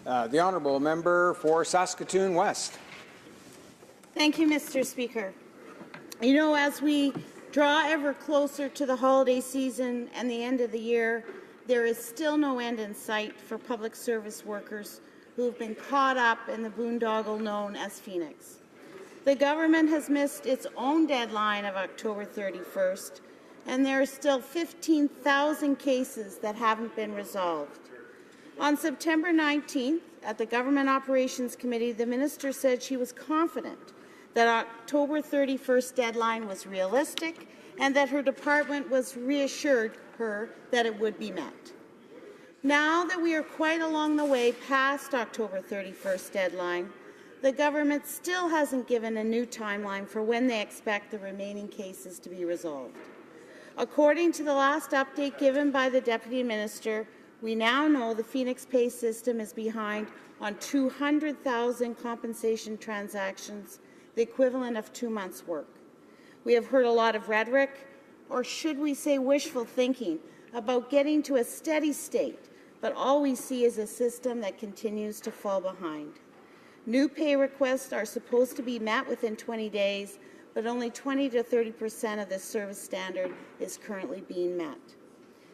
The honourable member for Saskatoon West. Thank you, Mr. Speaker. You know, as we draw ever closer to the holiday season and the end of the year, there is still no end in sight for public service workers who have been caught up in the boondoggle known as Phoenix. The government has missed its own deadline of October 31st, and there are still 15,000 cases that haven't been resolved. On September 19th, at the Government Operations Committee, the minister said she was confident that October 31st deadline was realistic and that her department was reassured her that it would be met. Now that we are quite along the way past October 31st deadline, the government still hasn't given a new timeline for when they expect the remaining cases to be resolved. According to the last update given by the Deputy Minister, we now know the Phoenix Pay system is behind on 200,000 compensation transactions, the equivalent of 2 months' work. We have heard a lot of rhetoric, or should we say wishful thinking, about getting to a steady state, but all we see is a system that continues to fall behind. New pay requests are supposed to be met within 20 days, but only 20 to 30% of the service standard is currently being met.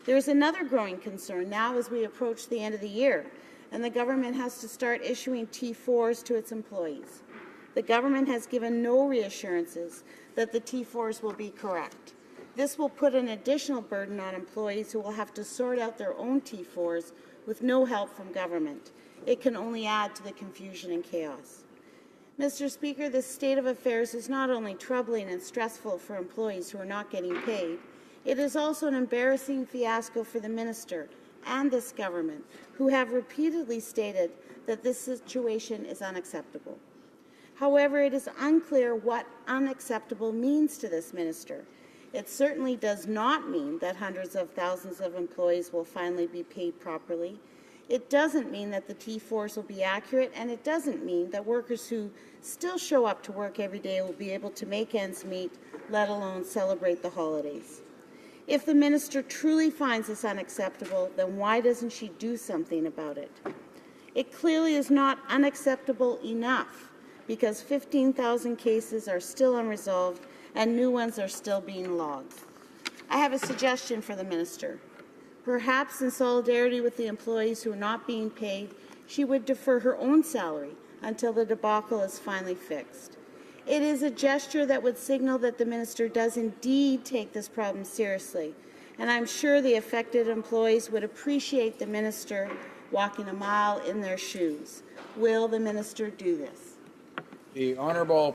There is another growing concern now as we approach the end of the year, and the government has to start issuing T4s to its employees. The government has given no reassurances that the T4s will be correct. This will put an additional burden on employees who will have to sort out their own T4s with no help from government. It can only add to the confusion and chaos. Mr. Speaker, this state of affairs is not only troubling and stressful for employees who are not getting paid, it is also an embarrassing fiasco for the minister and this government, who have repeatedly stated that this situation is unacceptable. However, it is unclear what unacceptable means to this minister. It certainly does not mean that hundreds of thousands of employees will finally be paid properly. It doesn't mean that the T4s will be accurate, and it doesn't mean that workers who still show up to work every day will be able to make ends meet, let alone celebrate the holidays. If the minister truly finds this unacceptable, then why doesn't she do something about it? It clearly is not unacceptable enough, because 15,000 cases are still unresolved and new ones are still being logged. I have a suggestion for the minister. Perhaps in solidarity with the employees who are not being paid, she would defer her own salary until the debacle is finally fixed. It is a gesture that would signal that the minister does indeed take this problem seriously, and I'm sure the affected employees would appreciate the minister walking a mile in their shoes. Will the minister do this? The honourable